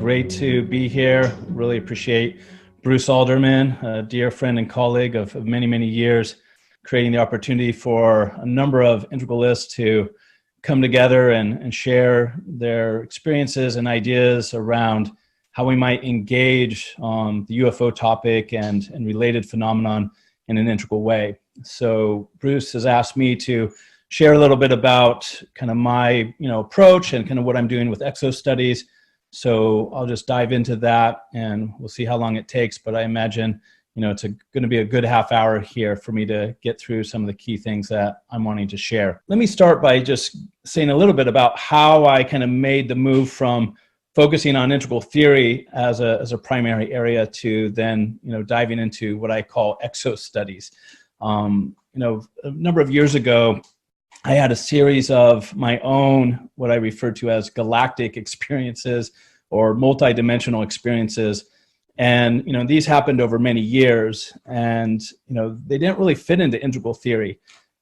great to be here. Really appreciate Bruce Alderman, a dear friend and colleague of many, many years, creating the opportunity for a number of integralists to come together and share their experiences and ideas around how we might engage the UFO topic and related phenomenon in an integral way. So Bruce has asked me to share a little bit about kind of my approach and kind of what I'm doing with Exo-Studies. So I'll just dive into that and we'll see how long it takes. But I imagine it's going to be a good half hour here for me to get through some of the key things that I'm wanting to share. Let me start by just saying a little bit about how I kind of made the move from focusing on integral theory as a primary area to then diving into what I call Exo-Studies. A number of years ago, I had a series of my own, what I refer to as galactic experiences or multidimensional experiences. And, these happened over many years and, they didn't really fit into integral theory.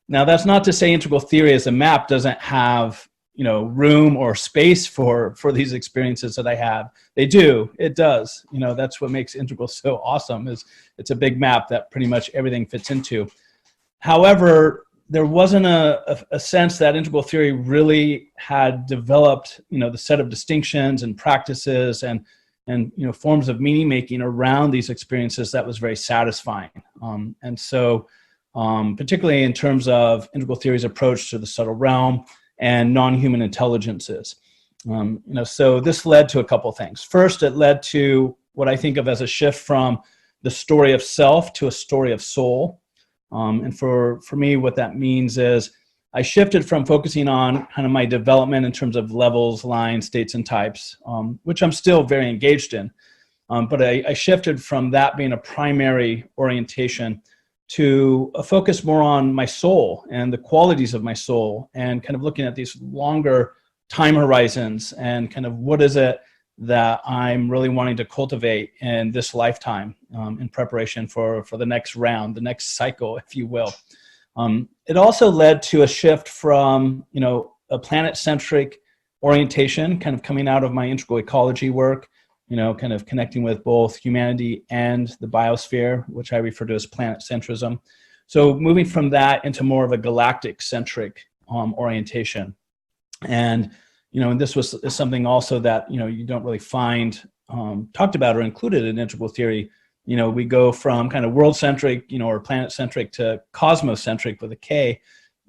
Now, that's not to say integral theory as a map doesn't have, room or space for these experiences that I have. They do, it does. That's what makes integral so awesome is it's a big map that pretty much everything fits into. However, there wasn't a sense that integral theory really had developed, the set of distinctions and practices and forms of meaning making around these experiences that was very satisfying. And so, particularly in terms of integral theory's approach to the subtle realm and non-human intelligences. So this led to a couple things. First, it led to what I think of as a shift from the story of self to a story of soul. And for me, what that means is I shifted from focusing on kind of my development in terms of levels, lines, states, and types, which I'm still very engaged in. But I shifted from that being a primary orientation to a focus more on my soul and the qualities of my soul and kind of looking at these longer time horizons and kind of what is it that I'm really wanting to cultivate in this lifetime in preparation for the next round, the next cycle, if you will. It also led to a shift from, a planet-centric orientation, kind of coming out of my integral ecology work, kind of connecting with both humanity and the biosphere, which I refer to as planet centrism. So moving from that into more of a galactic-centric orientation. And and this was something also that, you don't really find talked about or included in integral theory. We go from kind of world-centric, or planet-centric to cosmocentric with a K,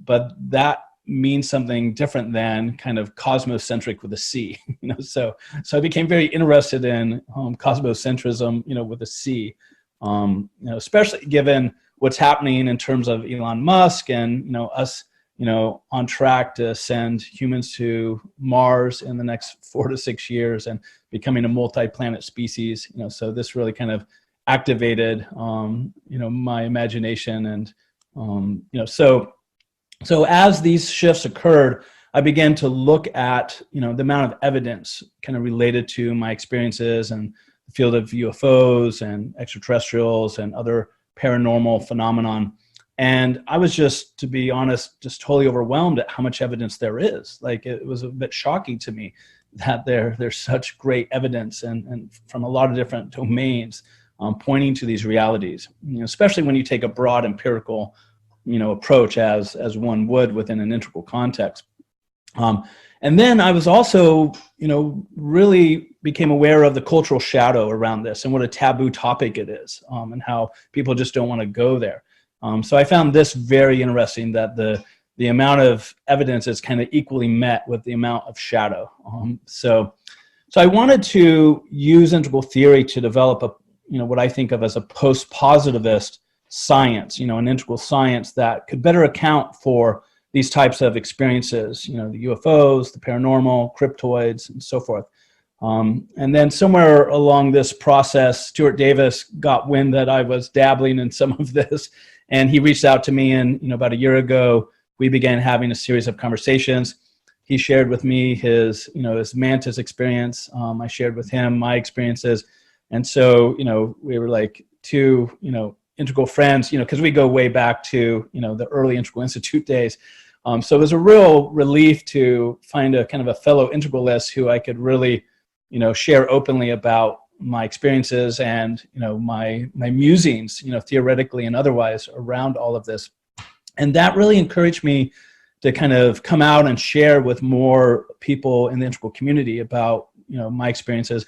but that means something different than kind of cosmocentric with a C. So I became very interested in cosmocentrism, with a C, especially given what's happening in terms of Elon Musk and, us on track to send humans to Mars in the next 4 to 6 years and becoming a multi-planet species. So this really kind of activated, my imagination. And, so as these shifts occurred, I began to look at, the amount of evidence kind of related to my experiences and the field of UFOs and extraterrestrials and other paranormal phenomenon. And I was just, to be honest, just totally overwhelmed at how much evidence there is. Like, it was a bit shocking to me that there's such great evidence and from a lot of different domains pointing to these realities, especially when you take a broad empirical, approach as one would within an integral context. And then I was also, really became aware of the cultural shadow around this and what a taboo topic it is, and how people just don't want to go there. So I found this very interesting, that the amount of evidence is kind of equally met with the amount of shadow. So I wanted to use integral theory to develop what I think of as a post-positivist science, an integral science that could better account for these types of experiences, the UFOs, the paranormal, cryptoids, and so forth. And then somewhere along this process, Stuart Davis got wind that I was dabbling in some of this, and he reached out to me, and about a year ago, we began having a series of conversations. He shared with me his mantis experience. I shared with him my experiences, and so we were like two integral friends, because we go way back to the early Integral Institute days. So it was a real relief to find a kind of a fellow integralist who I could really share openly about my experiences and, my musings, theoretically and otherwise around all of this. And that really encouraged me to kind of come out and share with more people in the integral community about, my experiences.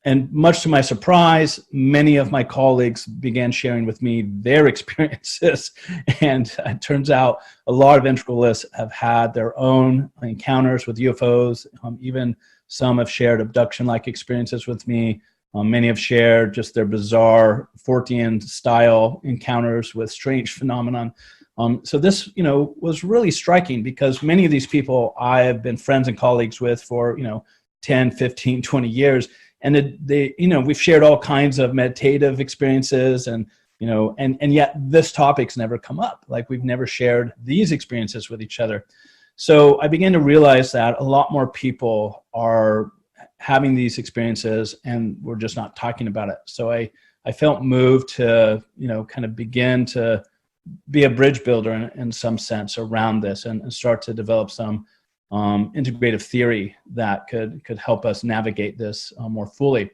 And much to my surprise, many of my colleagues began sharing with me their experiences. And it turns out a lot of integralists have had their own encounters with UFOs. Even some have shared abduction-like experiences with me. Many have shared just their bizarre Fortean-style encounters with strange phenomenon. So this, was really striking because many of these people I have been friends and colleagues with for, 10, 15, 20 years. And we've shared all kinds of meditative experiences and yet this topic's never come up. Like we've never shared these experiences with each other. So I began to realize that a lot more people are having these experiences and we're just not talking about it. So I felt moved to, kind of begin to be a bridge builder in some sense around this and start to develop some integrative theory that could help us navigate this more fully.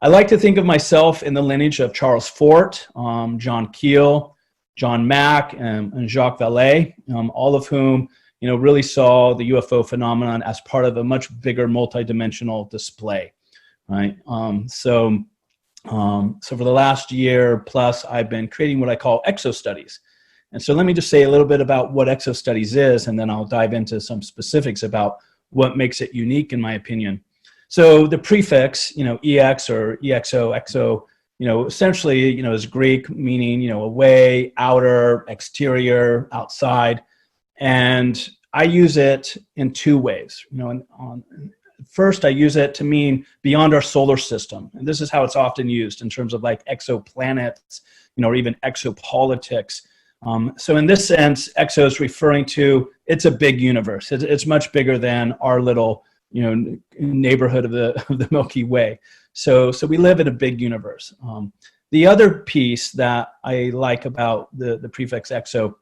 I like to think of myself in the lineage of Charles Fort, John Keel, John Mack, and Jacques Vallée, all of whom really saw the UFO phenomenon as part of a much bigger multidimensional display, right? So for the last year plus, I've been creating what I call Exo-Studies. And so let me just say a little bit about what Exo-Studies is, and then I'll dive into some specifics about what makes it unique, in my opinion. So the prefix, EX or EXO, exo, essentially, is Greek, meaning, away, outer, exterior, outside. And I use it in two ways. First, I use it to mean beyond our solar system. And this is how it's often used in terms of like exoplanets, or even exopolitics. So in this sense, exo is referring to, it's a big universe. It's much bigger than our little, neighborhood of the Milky Way. So we live in a big universe. The other piece that I like about the prefix exo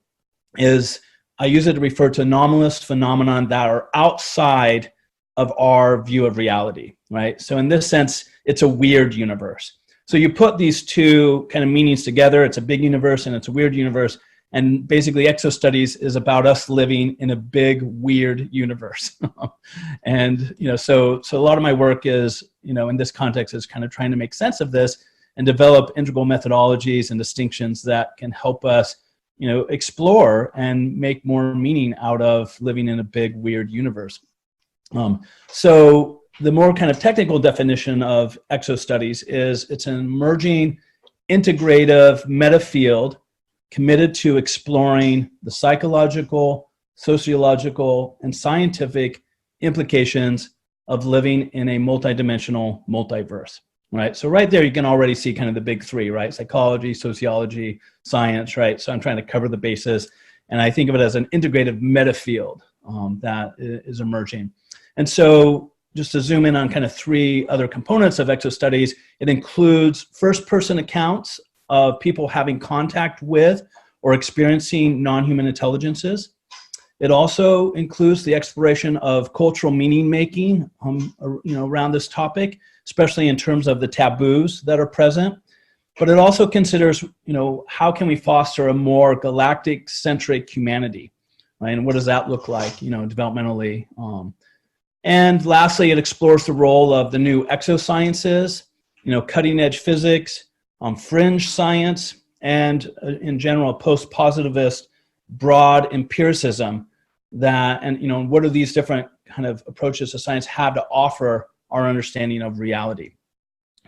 is I use it to refer to anomalous phenomenon that are outside of our view of reality, right? So in this sense, it's a weird universe. So you put these two kind of meanings together, it's a big universe and it's a weird universe, and basically Exo-Studies is about us living in a big, weird universe. And, so a lot of my work is, in this context is kind of trying to make sense of this and develop integral methodologies and distinctions that can help us, explore and make more meaning out of living in a big, weird universe. So the more kind of technical definition of Exo-Studies is it's an emerging integrative meta field committed to exploring the psychological, sociological, and scientific implications of living in a multidimensional multiverse, right? So right there, you can already see kind of the big three, right? Psychology, sociology, science, right? So I'm trying to cover the bases, and I think of it as an integrative meta field that is emerging. And so just to zoom in on kind of three other components of Exo-Studies, it includes first-person accounts of people having contact with or experiencing non-human intelligences. It also includes the exploration of cultural meaning making, around this topic, especially in terms of the taboos that are present. But it also considers, how can we foster a more galactic-centric humanity, right? And what does that look like, developmentally? And lastly, it explores the role of the new exosciences, cutting-edge physics, fringe science, and in general, post-positivist broad empiricism and what do these different kind of approaches to science have to offer our understanding of reality.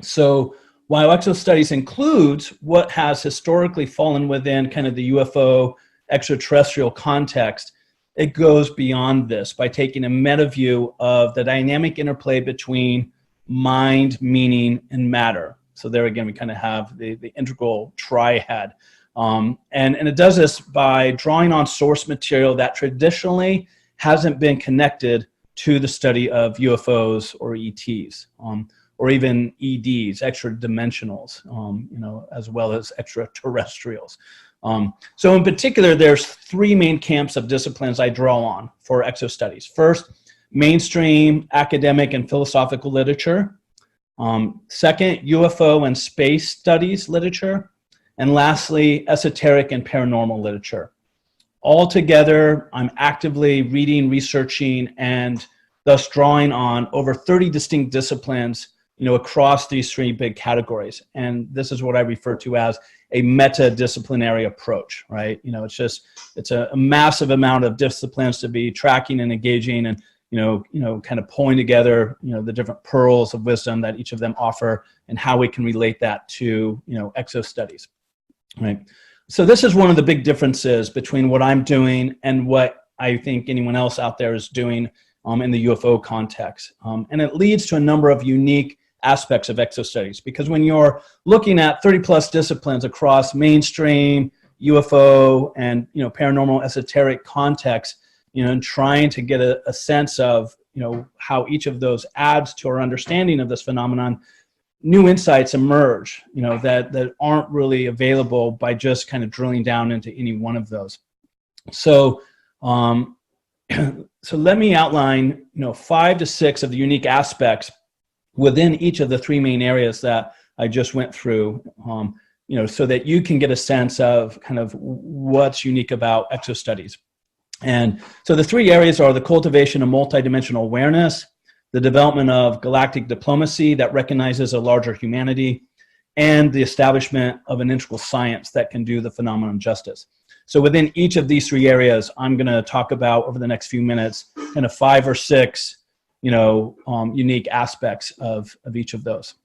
So while Exo-Studies includes what has historically fallen within kind of the UFO extraterrestrial context, it goes beyond this by taking a meta view of the dynamic interplay between mind, meaning, and matter. So there again, we kind of have the integral triad. And it does this by drawing on source material that traditionally hasn't been connected to the study of UFOs or ETs, or even EDs, extra dimensionals, as well as extraterrestrials. So in particular, there's three main camps of disciplines I draw on for Exo-Studies. First, mainstream academic and philosophical literature. Second, UFO and space studies literature. And lastly, esoteric and paranormal literature. Altogether, I'm actively reading, researching, and thus drawing on over 30 distinct disciplines, across these three big categories. And this is what I refer to as a meta-disciplinary approach, right? It's a massive amount of disciplines to be tracking and engaging and, kind of pulling together, the different pearls of wisdom that each of them offer and how we can relate that to, exo-studies, right? So this is one of the big differences between what I'm doing and what I think anyone else out there is doing in the UFO context. And it leads to a number of unique aspects of exo-studies, because when you're looking at 30 plus disciplines across mainstream UFO and paranormal esoteric context, and trying to get a sense of how each of those adds to our understanding of this phenomenon, new insights emerge that aren't really available by just kind of drilling down into any one of those. So so let me outline 5 to 6 of the unique aspects within each of the 3 main areas that I just went through, so that you can get a sense of kind of what's unique about exo-studies. And so the 3 areas are the cultivation of multidimensional awareness, the development of galactic diplomacy that recognizes a larger humanity, and the establishment of an integral science that can do the phenomenon justice. So within each of these 3 areas, I'm going to talk about over the next few minutes kind of 5 or 6 unique aspects of each of those.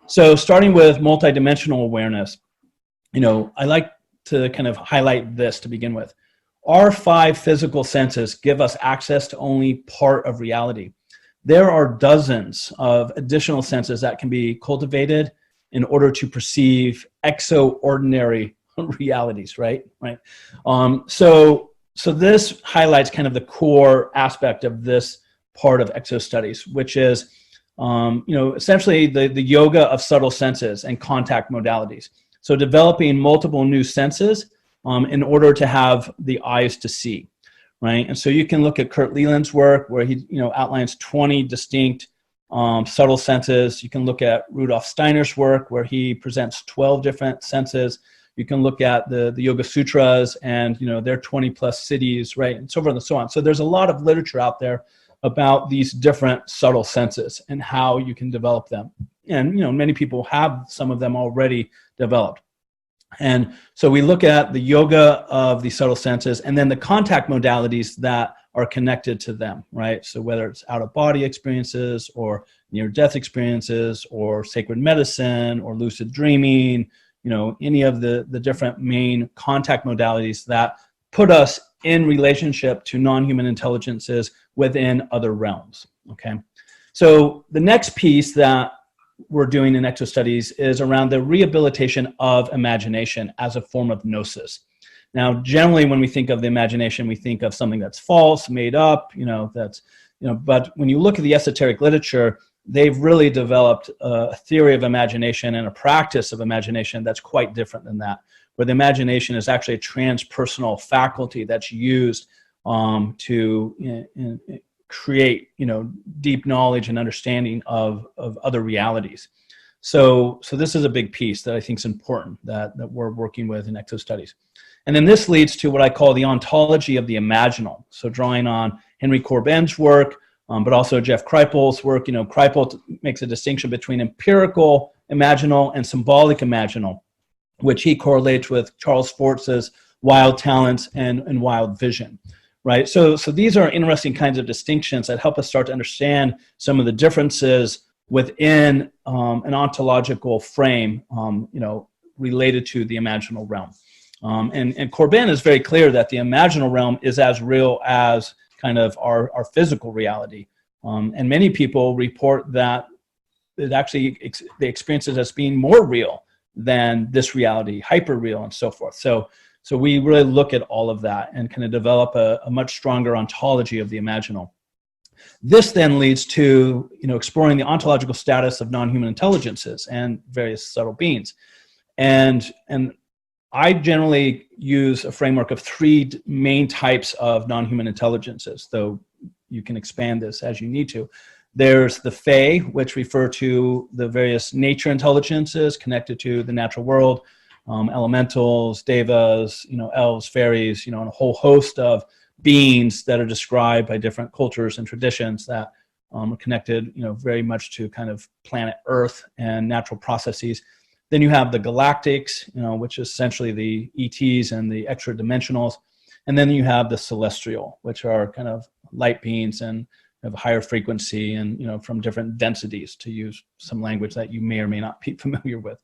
So starting with multidimensional awareness, I like to kind of highlight this to begin with. Our 5 physical senses give us access to only part of reality. There are dozens of additional senses that can be cultivated in order to perceive extraordinary realities, right? So this highlights kind of the core aspect of this part of exo-studies, which is, essentially the yoga of subtle senses and contact modalities. So developing multiple new senses in order to have the eyes to see, right? And so you can look at Kurt Leland's work where he, outlines 20 distinct subtle senses. You can look at Rudolf Steiner's work where he presents 12 different senses. You can look at the Yoga Sutras and, their 20 plus cities, right? And so forth and so on. So there's a lot of literature out there about these different subtle senses and how you can develop them. And, many people have some of them already developed. And so we look at the yoga of the subtle senses and then the contact modalities that are connected to them, right? So whether it's out-of-body experiences or near-death experiences or sacred medicine or lucid dreaming, any of the different main contact modalities that put us in relationship to non-human intelligences within other realms, okay? So the next piece that we're doing in exo-studies is around the rehabilitation of imagination as a form of gnosis. Now, generally, when we think of the imagination, we think of something that's false, made up, but when you look at the esoteric literature, they've really developed a theory of imagination and a practice of imagination that's quite different than that, where the imagination is actually a transpersonal faculty that's used to create, deep knowledge and understanding of other realities. So this is a big piece that I think is important that we're working with in exo-studies. And then this leads to what I call the ontology of the imaginal. So drawing on Henry Corbin's work, but also Jeff Kripal's work. Kripal makes a distinction between empirical imaginal and symbolic imaginal, which he correlates with Charles Fortz's wild talents and wild vision, right? So these are interesting kinds of distinctions that help us start to understand some of the differences within an ontological frame, related to the imaginal realm. And Corbin is very clear that the imaginal realm is as real as kind of our physical reality. And many people report that it actually, they experience it as being more real than this reality, hyper real and so forth. So we really look at all of that and kind of develop a much stronger ontology of the imaginal. This then leads to, exploring the ontological status of non-human intelligences and various subtle beings. And I generally use a framework of 3 main types of non-human intelligences, though you can expand this as you need to. There's the Fae, which refer to the various nature intelligences connected to the natural world, elementals, devas, elves, fairies, and a whole host of beings that are described by different cultures and traditions that are connected, very much to kind of planet Earth and natural processes. Then you have the Galactics, which is essentially the ETs and the extra dimensionals. And then you have the celestial, which are kind of light beings and have a higher frequency and, from different densities, to use some language that you may or may not be familiar with.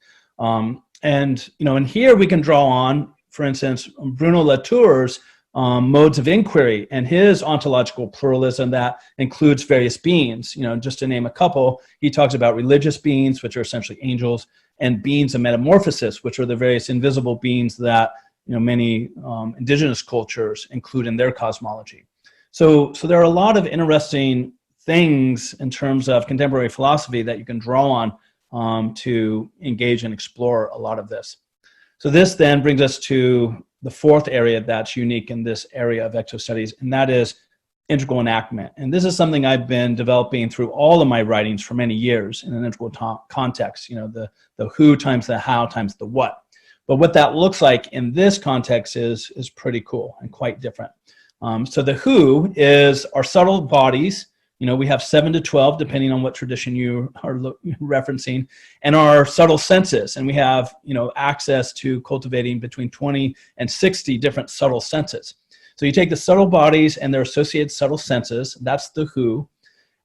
And here we can draw on, for instance, Bruno Latour's modes of inquiry and his ontological pluralism that includes various beings. Just to name a couple, he talks about religious beings, which are essentially angels, and beings of metamorphosis, which are the various invisible beings that many indigenous cultures include in their cosmology. So there are a lot of interesting things in terms of contemporary philosophy that you can draw on to engage and explore a lot of this. So this then brings us to the fourth area that's unique in this area of exo-studies, and that is integral enactment. And this is something I've been developing through all of my writings for many years in an integral context, the who times the how times the what. But what that looks like in this context is pretty cool and quite different. So the who is our subtle bodies. We have 7 to 12, depending on what tradition you are referencing, and our subtle senses. And we have, access to cultivating between 20 and 60 different subtle senses. So you take the subtle bodies and their associated subtle senses, that's the who.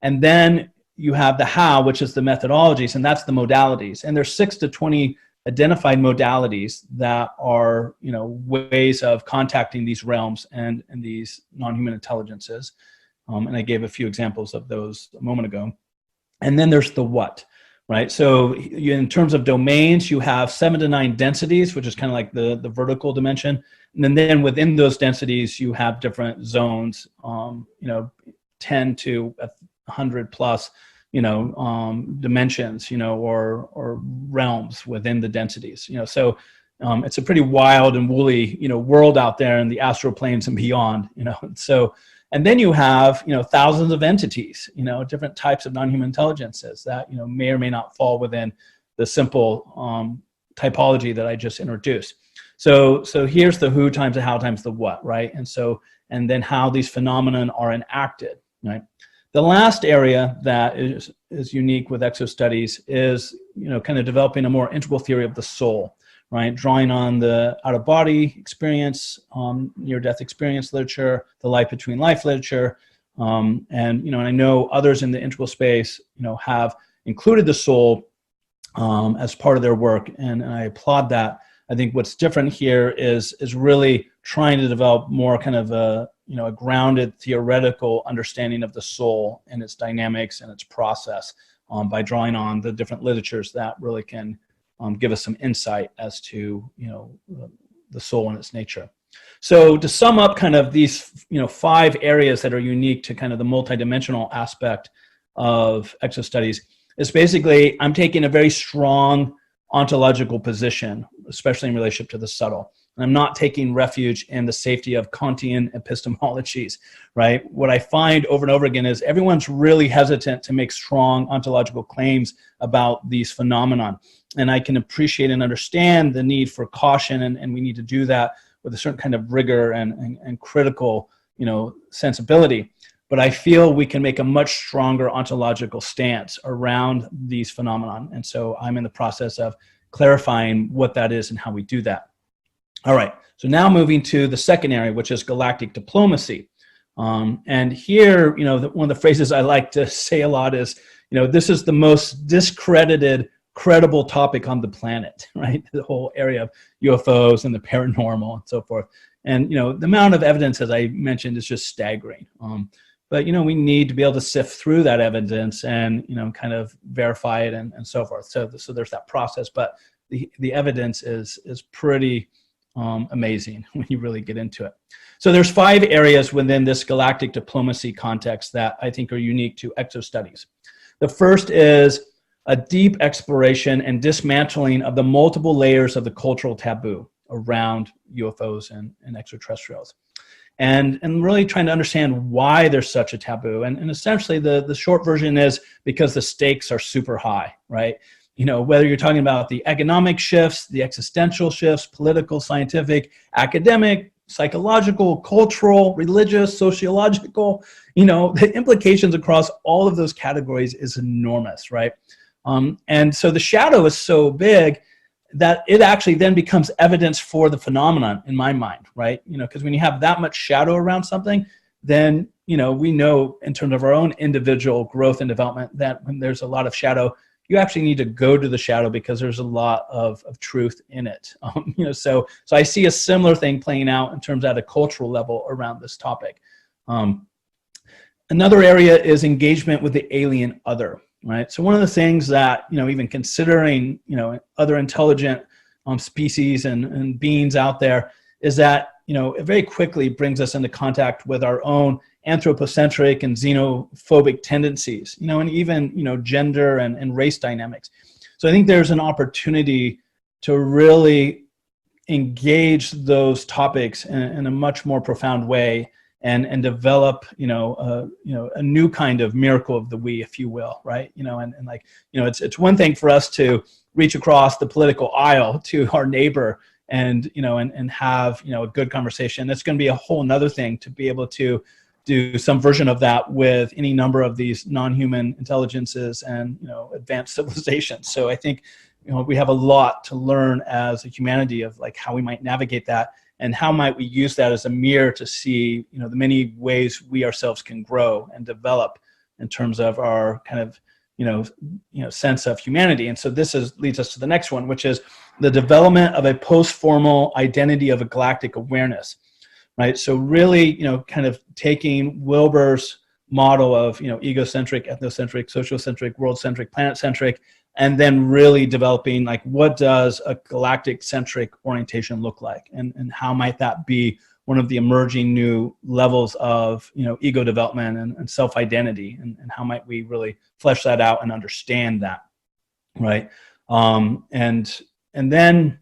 And then you have the how, which is the methodologies, and that's the modalities. And there's 6 to 20 identified modalities that are, ways of contacting these realms and these non-human intelligences. And I gave a few examples of those a moment ago. And then there's the what, right? So in terms of domains, you have 7 to 9 densities, which is kind of like the vertical dimension. And then within those densities, you have different zones, 10 to 100 plus, dimensions, or realms within the densities, So it's a pretty wild and woolly, world out there in the astral planes and beyond, And then you have, thousands of entities, different types of non-human intelligences that, may or may not fall within the simple typology that I just introduced. So here's the who times the how times the what, right? And then how these phenomena are enacted, right? The last area that is unique with exo-studies is, kind of developing a more integral theory of the soul, right? Drawing on the out-of-body experience, near-death experience literature, the life between life literature, and I know others in the integral space, have included the soul as part of their work, and I applaud that. I think what's different here is really trying to develop more kind of a grounded theoretical understanding of the soul and its dynamics and its process by drawing on the different literatures that really can give us some insight as to the soul and its nature. So to sum up kind of these 5 areas that are unique to kind of the multidimensional aspect of exo-studies is basically I'm taking a very strong ontological position, especially in relationship to the subtle. And I'm not taking refuge in the safety of Kantian epistemologies, right? What I find over and over again is everyone's really hesitant to make strong ontological claims about these phenomenon. And I can appreciate and understand the need for caution, and we need to do that with a certain kind of rigor and critical, sensibility. But I feel we can make a much stronger ontological stance around these phenomenon. And so I'm in the process of clarifying what that is and how we do that. All right, so now moving to the second area, which is galactic diplomacy. And here, one of the phrases I like to say a lot is, this is the most discredited, credible topic on the planet, right? The whole area of UFOs and the paranormal and so forth. And, the amount of evidence, as I mentioned, is just staggering. But, we need to be able to sift through that evidence and, kind of verify it and so forth. So there's that process, but the evidence is pretty amazing when you really get into it. So there's 5 areas within this galactic diplomacy context that I think are unique to exo-studies. The first is a deep exploration and dismantling of the multiple layers of the cultural taboo around UFOs and extraterrestrials. and really trying to understand why there's such a taboo. And essentially the short version is because the stakes are super high, right? You know, whether you're talking about the economic shifts, the existential shifts, political, scientific, academic, psychological, cultural, religious, sociological, you know, the implications across all of those categories is enormous, right? And so the shadow is so big that it actually then becomes evidence for the phenomenon in my mind, right? You know, because when you have that much shadow around something, then, you know, we know in terms of our own individual growth and development that when there's a lot of shadow, you actually need to go to the shadow because there's a lot of truth in it. You know, so I see a similar thing playing out in terms at a cultural level around this topic. Another area is engagement with the alien other, right? So one of the things that, you know, even considering, you know, other intelligent species and beings out there is that, you know, it very quickly brings us into contact with our own anthropocentric and xenophobic tendencies, you know, and even, you know, gender and race dynamics. So I think there's an opportunity to really engage those topics in a much more profound way and develop, you know, a new kind of miracle of the we, if you will, right? You know, and like, you know, it's one thing for us to reach across the political aisle to our neighbor and, you know, and have, you know, a good conversation. It's going to be a whole nother thing to be able to do some version of that with any number of these non-human intelligences and, you know, advanced civilizations. So I think, you know, we have a lot to learn as a humanity of like how we might navigate that and how might we use that as a mirror to see, you know, the many ways we ourselves can grow and develop in terms of our kind of, you know, sense of humanity. And so this leads us to the next one, which is the development of a post-formal identity of a galactic awareness. Right. So really, you know, kind of taking Wilber's model of, you know, egocentric, ethnocentric, sociocentric, world-centric, planet-centric, and then really developing like what does a galactic-centric orientation look like, and how might that be one of the emerging new levels of, you know, ego development and self-identity, and how might we really flesh that out and understand that, right? And then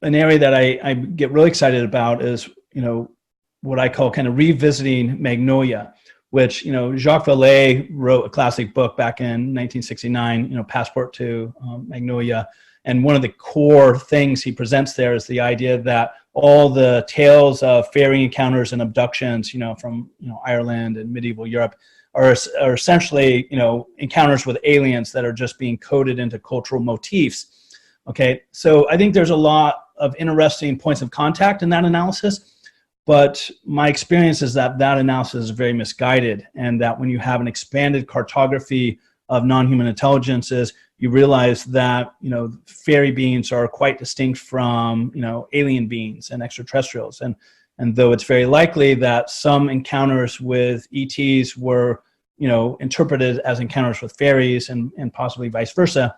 an area that I get really excited about is, you know, what I call kind of revisiting Magnolia, which, you know, Jacques Vallée wrote a classic book back in 1969, you know, Passport to Magnolia. And one of the core things he presents there is the idea that all the tales of fairy encounters and abductions, you know, from, you know, Ireland and medieval Europe are essentially, you know, encounters with aliens that are just being coded into cultural motifs. Okay, so I think there's a lot of interesting points of contact in that analysis. But my experience is that that analysis is very misguided, and that when you have an expanded cartography of non-human intelligences, you realize that, you know, fairy beings are quite distinct from, you know, alien beings and extraterrestrials. And though it's very likely that some encounters with ETs were, you know, interpreted as encounters with fairies and possibly vice versa,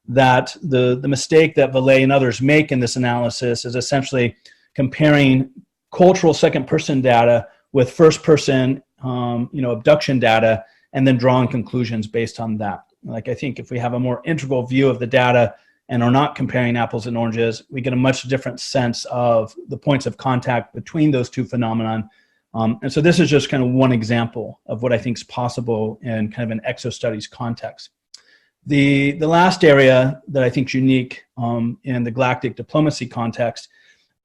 that the mistake that Vallée and others make in this analysis is essentially comparing cultural second-person data with first-person, you know, abduction data, and then drawing conclusions based on that. Like, I think if we have a more integral view of the data and are not comparing apples and oranges, we get a much different sense of the points of contact between those two phenomenon. And so this is just kind of one example of what I think is possible in kind of an exo-studies context. The last area that I think is unique in the galactic diplomacy context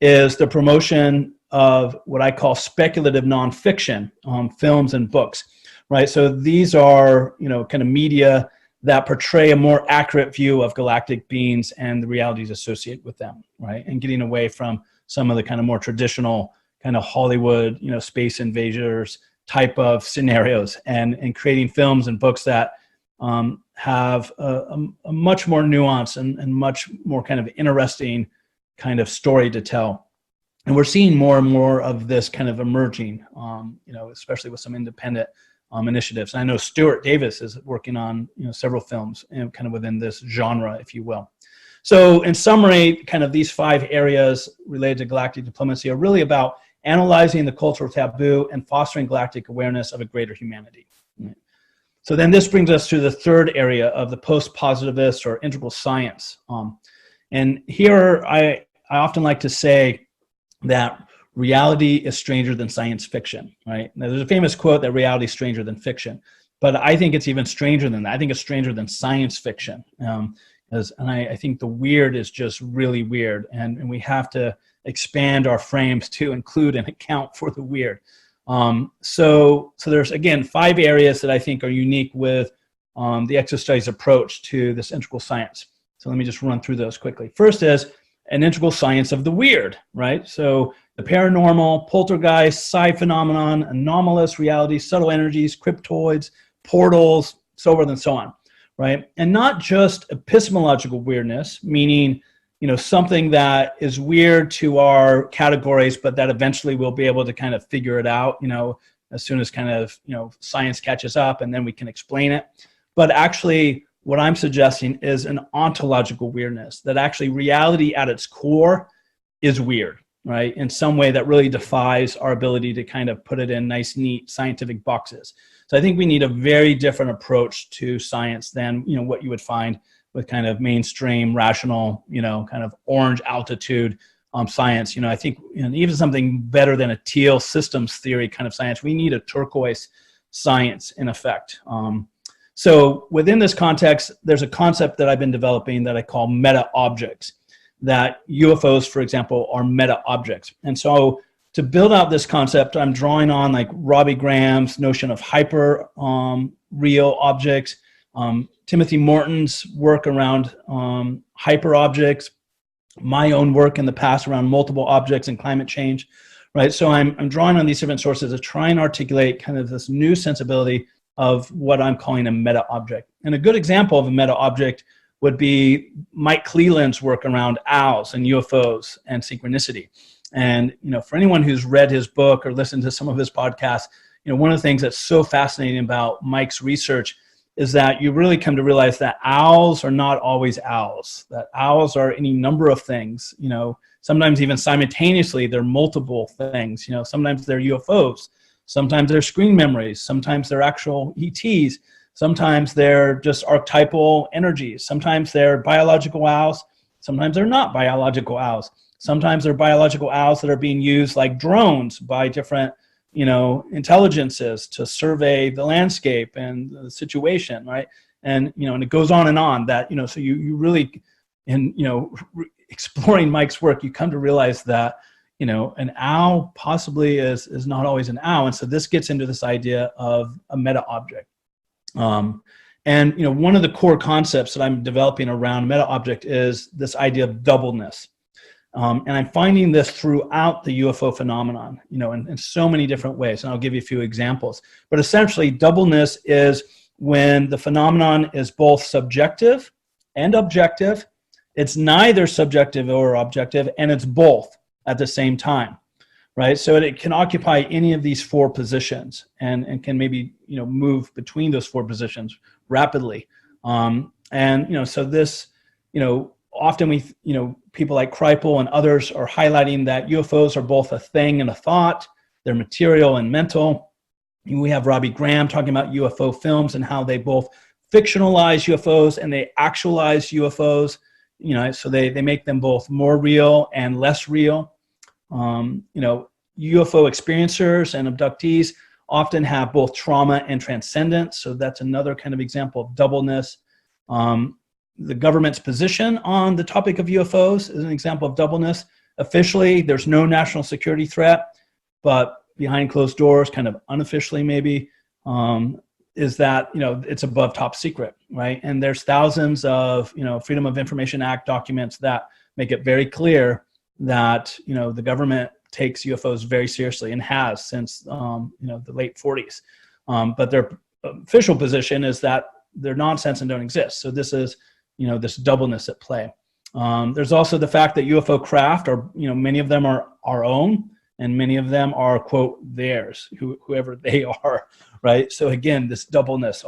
is the promotion of what I call speculative nonfiction, films and books, right? So these are, you know, kind of media that portray a more accurate view of galactic beings and the realities associated with them, right? And getting away from some of the kind of more traditional kind of Hollywood, you know, space invaders type of scenarios, and creating films and books that have a much more nuanced and much more kind of interesting kind of story to tell. And we're seeing more and more of this kind of emerging, you know, especially with some independent initiatives. And I know Stuart Davis is working on, you know, several films and kind of within this genre, if you will. So in summary, kind of these 5 areas related to galactic diplomacy are really about analyzing the cultural taboo and fostering galactic awareness of a greater humanity. So then this brings us to the third area of the post-positivist or integral science. And here I often like to say that reality is stranger than science fiction, right? Now, there's a famous quote that reality is stranger than fiction, but I think it's even stranger than that. I think it's stranger than science fiction. I think the weird is just really weird, and we have to expand our frames to include and account for the weird. So there's, again, 5 areas that I think are unique with the Exo-Studies approach to this integral science. So let me just run through those quickly. First is an integral science of the weird, right? So the paranormal, poltergeist, psi phenomenon, anomalous reality, subtle energies, cryptoids, portals, so forth and so on, right? And not just epistemological weirdness, meaning, something that is weird to our categories, but that eventually we'll be able to kind of figure it out, as soon as kind of, science catches up, and then we can explain it. But actually, what I'm suggesting is an ontological weirdness, that actually reality at its core is weird, right? In some way that really defies our ability to kind of put it in nice, neat scientific boxes. So I think we need a very different approach to science than, what you would find with kind of mainstream, rational, kind of orange altitude science. I think even something better than a teal systems theory kind of science, we need a turquoise science in effect. So within this context, there's a concept that I've been developing that I call meta objects, that UFOs, for example, are meta objects. And so to build out this concept, I'm drawing on like Robbie Graham's notion of hyper real objects, Timothy Morton's work around hyper objects, my own work in the past around multiple objects and climate change, right? So I'm drawing on these different sources to try and articulate kind of this new sensibility of what I'm calling a meta object. And a good example of a meta object would be Mike Cleland's work around owls and UFOs and synchronicity. And, for anyone who's read his book or listened to some of his podcasts, one of the things that's so fascinating about Mike's research is that you really come to realize that owls are not always owls, that owls are any number of things, sometimes even simultaneously, they're multiple things, sometimes they're UFOs, sometimes they're screen memories, sometimes they're actual ETs, sometimes they're just archetypal energies, sometimes they're biological owls, sometimes they're not biological owls, sometimes they're biological owls that are being used like drones by different intelligences to survey the landscape and the situation, right? And, and it goes on that, so you really, exploring Mike's work, you come to realize that, an owl possibly is not always an owl. And so this gets into this idea of a meta object. And, one of the core concepts that I'm developing around meta object is this idea of doubleness. And I'm finding this throughout the UFO phenomenon, in so many different ways. And I'll give you a few examples. But essentially, doubleness is when the phenomenon is both subjective and objective. It's neither subjective or objective, and it's both at the same time, right? So it can occupy any of these 4 positions and can maybe, move between those 4 positions rapidly. So this, often we, people like Kripal and others are highlighting that UFOs are both a thing and a thought. They're material and mental. We have Robbie Graham talking about UFO films and how they both fictionalize UFOs and they actualize UFOs. So they make them both more real and less real. UFO experiencers and abductees often have both trauma and transcendence. So that's another kind of example of doubleness. The government's position on the topic of UFOs is an example of doubleness. Officially, there's no national security threat, but behind closed doors, kind of unofficially maybe, is that, it's above top secret, right? And there's thousands of, Freedom of Information Act documents that make it very clear that, the government takes UFOs very seriously and has since, the late 40s. But their official position is that they're nonsense and don't exist. So this is, this doubleness at play. There's also the fact that UFO craft are, many of them are our own, and many of them are, quote, theirs, whoever they are, right? So again, this doubleness.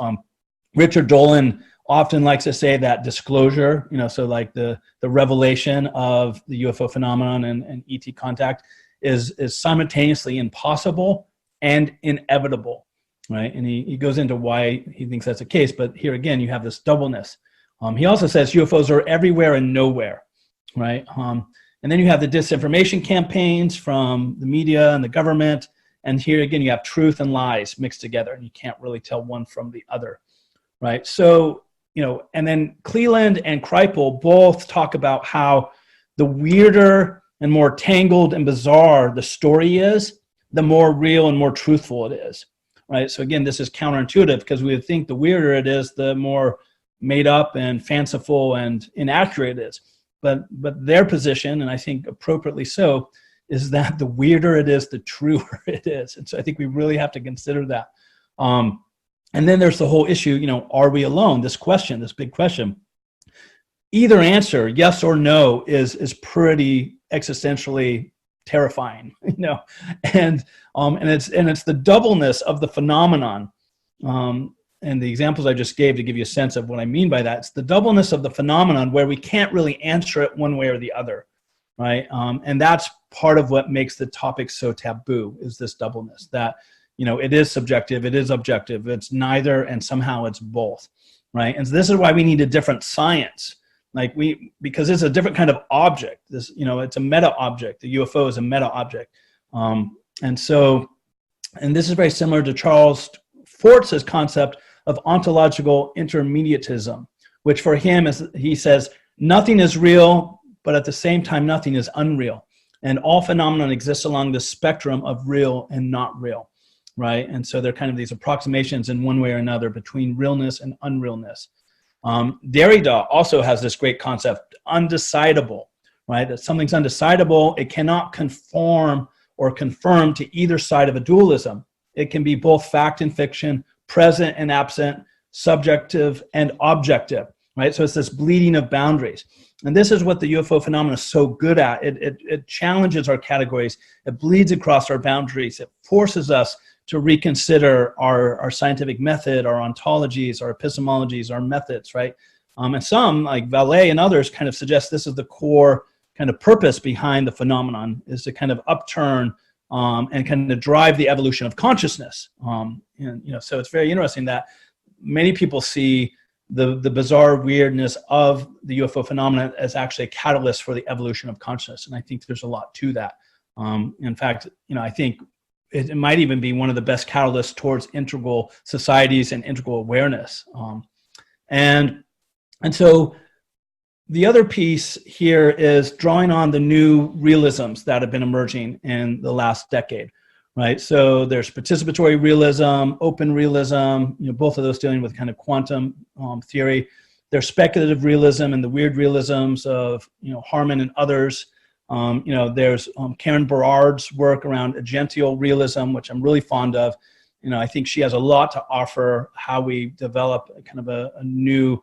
Richard Dolan often likes to say that disclosure, so like the revelation of the UFO phenomenon and ET contact is simultaneously impossible and inevitable, right? And he goes into why he thinks that's the case, but here again, you have this doubleness. He also says UFOs are everywhere and nowhere, right? And then you have the disinformation campaigns from the media and the government. And here again, you have truth and lies mixed together, and you can't really tell one from the other, right? So, and then Cleland and Kripal both talk about how the weirder and more tangled and bizarre the story is, the more real and more truthful it is, right? So again, this is counterintuitive because we would think the weirder it is, the more made up and fanciful and inaccurate it is. But their position, and I think appropriately so, is that the weirder it is, the truer it is. And so I think we really have to consider that. And then there's the whole issue, are we alone? This question, this big question. Either answer, yes or no, is pretty existentially terrifying, and it's the doubleness of the phenomenon. And the examples I just gave to give you a sense of what I mean by that, it's the doubleness of the phenomenon where we can't really answer it one way or the other, right? And that's part of what makes the topic so taboo, is this doubleness, that it is subjective, it is objective, it's neither, and somehow it's both, right? And so this is why we need a different science, because it's a different kind of object. This, it's a meta object. The UFO is a meta object, and this is very similar to Charles Fort's concept of ontological intermediatism, which for him is, he says, nothing is real, but at the same time, nothing is unreal, and all phenomena exist along the spectrum of real and not real. Right? And so they're kind of these approximations in one way or another between realness and unrealness. Derrida also has this great concept, undecidable, right? That something's undecidable, it cannot conform or confirm to either side of a dualism. It can be both fact and fiction, present and absent, subjective and objective, right? So it's this bleeding of boundaries. And this is what the UFO phenomenon is so good at. It challenges our categories. It bleeds across our boundaries. It forces us to reconsider our scientific method, our ontologies, our epistemologies, our methods, right? And some, like Vallée and others, kind of suggest this is the core kind of purpose behind the phenomenon, is to kind of upturn and kind of drive the evolution of consciousness. So it's very interesting that many people see the bizarre weirdness of the UFO phenomenon as actually a catalyst for the evolution of consciousness. And I think there's a lot to that. In fact, I think it might even be one of the best catalysts towards integral societies and integral awareness. And so the other piece here is drawing on the new realisms that have been emerging in the last decade, right? So there's participatory realism, open realism, both of those dealing with kind of quantum theory. There's speculative realism and the weird realisms of, Harman and others. There's Karen Berard's work around agential realism, which I'm really fond of. I think she has a lot to offer how we develop kind of a new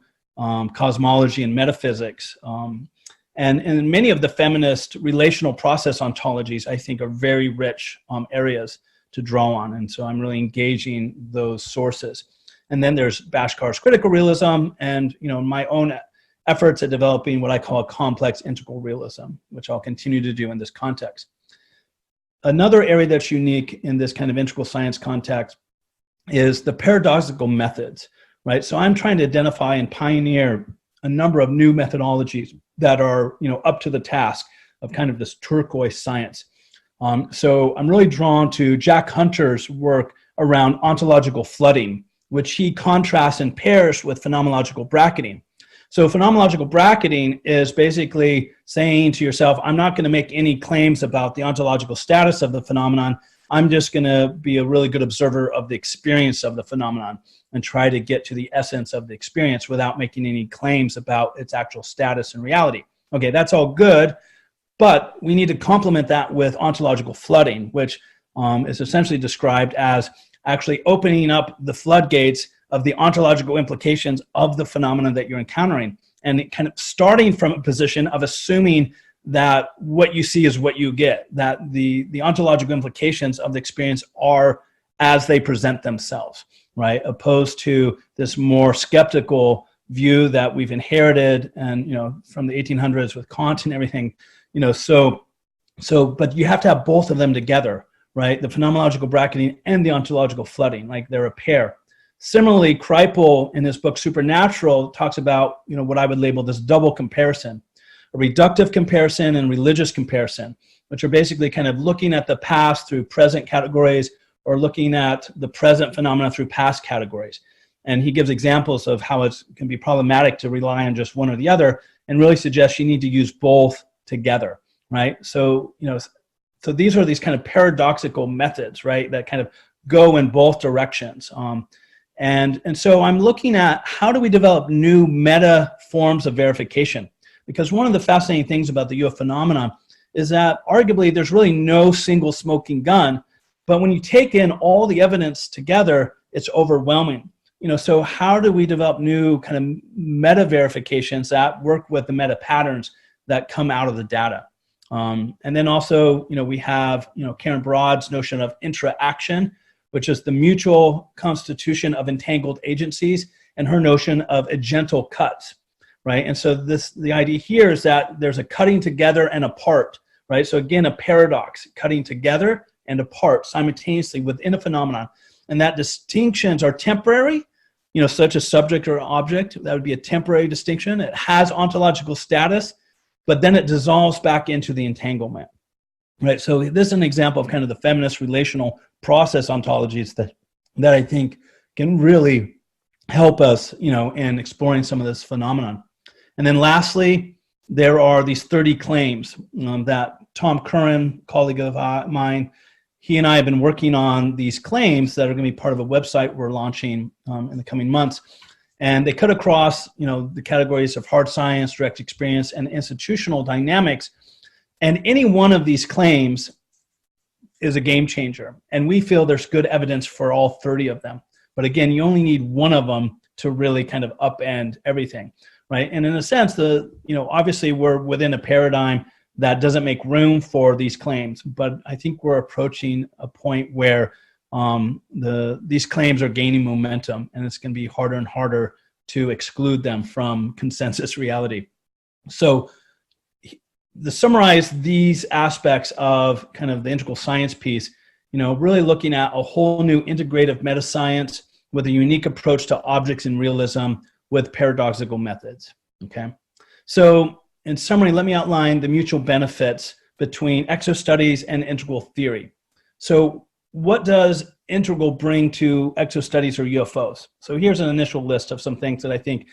cosmology and metaphysics. And many of the feminist relational process ontologies, I think, are very rich areas to draw on. And so I'm really engaging those sources. And then there's Bhaskara's critical realism and, my own efforts at developing what I call a complex integral realism, which I'll continue to do in this context. Another area that's unique in this kind of integral science context is the paradoxical methods, right? So I'm trying to identify and pioneer a number of new methodologies that are, up to the task of kind of this turquoise science. So I'm really drawn to Jack Hunter's work around ontological flooding, which he contrasts and pairs with phenomenological bracketing. So phenomenological bracketing is basically saying to yourself, I'm not going to make any claims about the ontological status of the phenomenon. I'm just going to be a really good observer of the experience of the phenomenon and try to get to the essence of the experience without making any claims about its actual status and reality. Okay, that's all good, but we need to complement that with ontological flooding, which is essentially described as actually opening up the floodgates of the ontological implications of the phenomenon that you're encountering, and kind of starting from a position of assuming that what you see is what you get, that the ontological implications of the experience are as they present themselves, right? Opposed to this more skeptical view that we've inherited and, from the 1800s with Kant and everything, but you have to have both of them together, right? The phenomenological bracketing and the ontological flooding, like they're a pair. Similarly, Kripal in his book Supernatural talks about, what I would label this double comparison, a reductive comparison and religious comparison, which are basically kind of looking at the past through present categories or looking at the present phenomena through past categories. And he gives examples of how it can be problematic to rely on just one or the other, and really suggests you need to use both together, right? So, so these are these kind of paradoxical methods, right, that kind of go in both directions. And so I'm looking at how do we develop new meta forms of verification? Because one of the fascinating things about the UFO phenomenon is that arguably there's really no single smoking gun, but when you take in all the evidence together, it's overwhelming. So how do we develop new kind of meta verifications that work with the meta patterns that come out of the data? And then also, we have, Karen Broad's notion of interaction, which is the mutual constitution of entangled agencies, and her notion of agental cuts, right? And so the idea here is that there's a cutting together and apart, right? So again, a paradox, cutting together and apart simultaneously within a phenomenon, and that distinctions are temporary, such as subject or object. That would be a temporary distinction. It has ontological status, but then it dissolves back into the entanglement, right? So this is an example of kind of the feminist relational process ontologies that I think can really help us, in exploring some of this phenomenon. And then lastly, there are these 30 claims that Tom Curran, colleague of mine, he and I have been working on these claims that are going to be part of a website we're launching in the coming months. And they cut across, the categories of hard science, direct experience, and institutional dynamics. And any one of these claims is a game changer. And we feel there's good evidence for all 30 of them. But again, you only need one of them to really kind of upend everything, right? And in a sense, obviously we're within a paradigm that doesn't make room for these claims. But I think we're approaching a point where these claims are gaining momentum, and it's going to be harder and harder to exclude them from consensus reality. So to summarize these aspects of kind of the integral science piece, really looking at a whole new integrative meta-science with a unique approach to objects and realism with paradoxical methods, okay? So in summary, let me outline the mutual benefits between exo-studies and integral theory. So what does integral bring to exo-studies or UFOs? So here's an initial list of some things that I think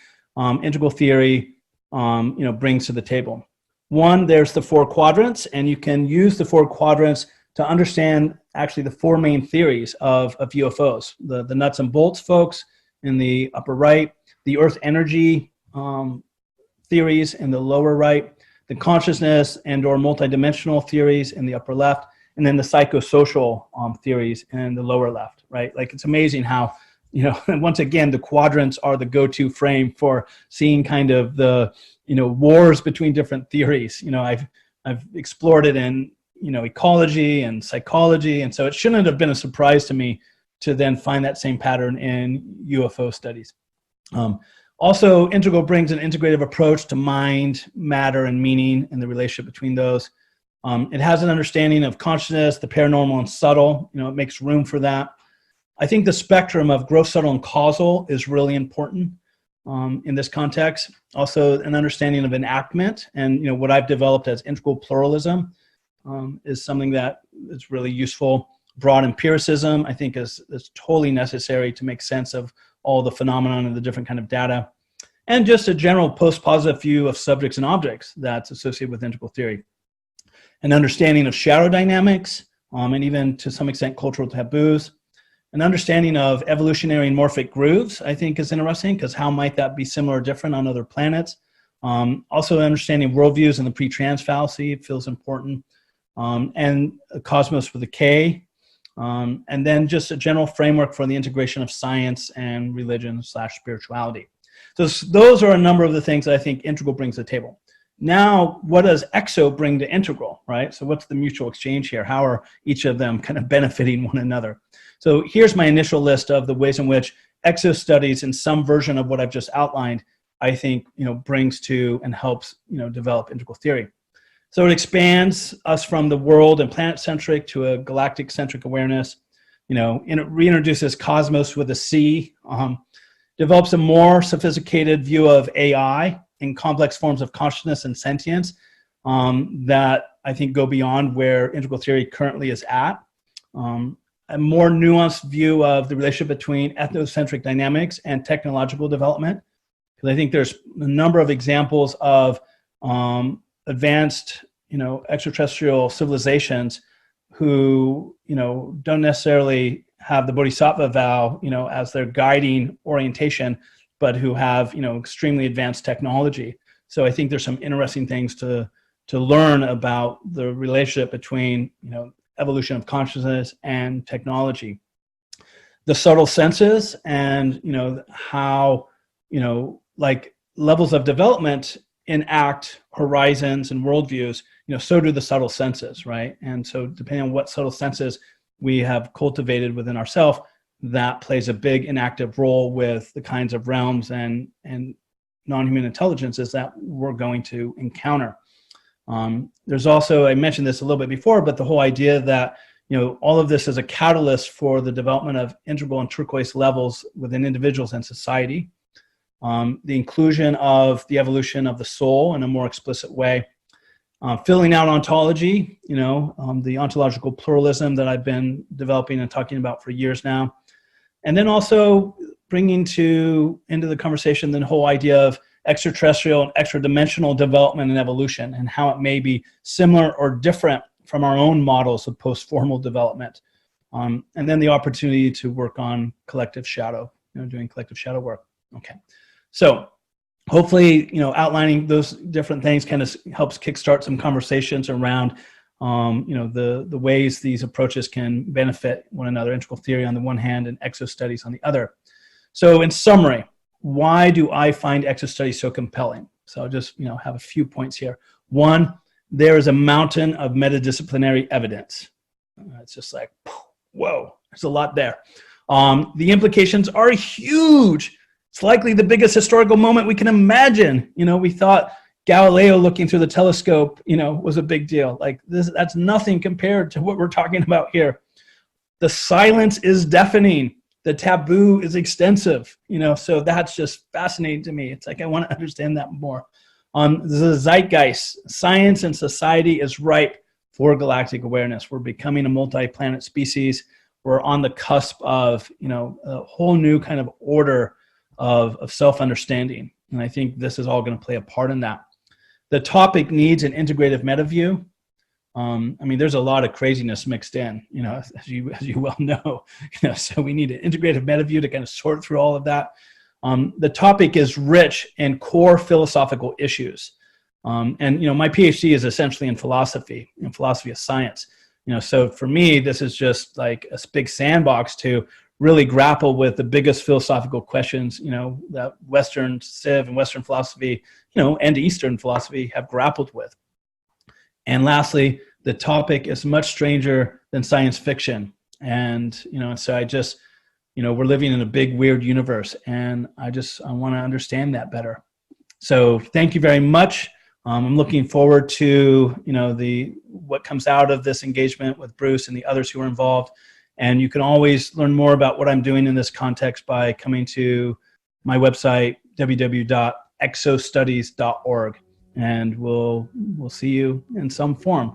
integral theory brings to the table. One, there's the 4 quadrants, and you can use the 4 quadrants to understand actually the 4 main theories of UFOs. The nuts and bolts folks in the upper right, the Earth energy theories in the lower right, the consciousness and or multidimensional theories in the upper left, and then the psychosocial theories in the lower left, right? Like, it's amazing how, once again, the quadrants are the go-to frame for seeing kind of the, wars between different theories. I've explored it in, ecology and psychology, and so it shouldn't have been a surprise to me to then find that same pattern in UFO studies. Also, integral brings an integrative approach to mind, matter, and meaning, and the relationship between those. It has an understanding of consciousness, the paranormal, and subtle. It makes room for that. I think the spectrum of gross, subtle, and causal is really important in this context. Also, an understanding of enactment, and what I've developed as integral pluralism is something that is really useful. Broad empiricism, I think, is totally necessary to make sense of all the phenomenon and the different kind of data, and just a general post-positive view of subjects and objects that's associated with integral theory. An understanding of shadow dynamics, and even to some extent cultural taboos. An understanding of evolutionary and morphic grooves, I think, is interesting, because how might that be similar or different on other planets? Also, understanding worldviews and the pre-trans fallacy feels important. And a cosmos with a K. And then just a general framework for the integration of science and religion / spirituality. So those are a number of the things that I think integral brings to the table. Now, what does EXO bring to integral, right? So what's the mutual exchange here? How are each of them kind of benefiting one another? So here's my initial list of the ways in which Exo-Studies, in some version of what I've just outlined, I think, brings to and helps, develop integral theory. So it expands us from the world and planet-centric to a galactic-centric awareness. It reintroduces cosmos with a C, develops a more sophisticated view of AI in complex forms of consciousness and sentience that I think go beyond where integral theory currently is at. A more nuanced view of the relationship between ethnocentric dynamics and technological development, because I think there's a number of examples of advanced, extraterrestrial civilizations who, don't necessarily have the bodhisattva vow, as their guiding orientation, but who have, extremely advanced technology. So I think there's some interesting things to learn about the relationship between, evolution of consciousness and technology. The subtle senses and, how, like levels of development enact horizons and worldviews, so do the subtle senses, right? And so depending on what subtle senses we have cultivated within ourselves, that plays a big inactive role with the kinds of realms and non-human intelligences that we're going to encounter. There's also, I mentioned this a little bit before, but the whole idea that, all of this is a catalyst for the development of integral and turquoise levels within individuals and society. The inclusion of the evolution of the soul in a more explicit way. Filling out ontology, the ontological pluralism that I've been developing and talking about for years now. And then also bringing into the conversation the whole idea of extraterrestrial and extra-dimensional development and evolution, and how it may be similar or different from our own models of post-formal development. And then the opportunity to work on collective shadow, doing collective shadow work. Okay, so hopefully, outlining those different things kind of helps kickstart some conversations around, the ways these approaches can benefit one another, integral theory on the one hand and exo-studies on the other. So in summary, why do I find exo-studies so compelling? So I'll just, have a few points here. One, there is a mountain of metadisciplinary evidence. It's just like, whoa, there's a lot there. The implications are huge. It's likely the biggest historical moment we can imagine. We thought Galileo looking through the telescope, was a big deal. Like that's nothing compared to what we're talking about here. The silence is deafening. The taboo is extensive, so that's just fascinating to me. It's like, I want to understand that more. The zeitgeist, science and society is ripe for galactic awareness. We're becoming a multi-planet species. We're on the cusp of, a whole new kind of order of self-understanding. And I think this is all going to play a part in that. The topic needs an integrative meta view. There's a lot of craziness mixed in, as you well know, so we need an integrative meta view to kind of sort through all of that. The topic is rich in core philosophical issues. My PhD is essentially in philosophy of science. So for me, this is just like a big sandbox to really grapple with the biggest philosophical questions, that Western civ and Western philosophy, and Eastern philosophy have grappled with. And lastly, the topic is much stranger than science fiction. And, so I just, we're living in a big, weird universe, and I want to understand that better. So thank you very much. I'm looking forward to, what comes out of this engagement with Bruce and the others who are involved. And you can always learn more about what I'm doing in this context by coming to my website, www.exostudies.org. And we'll see you in some form.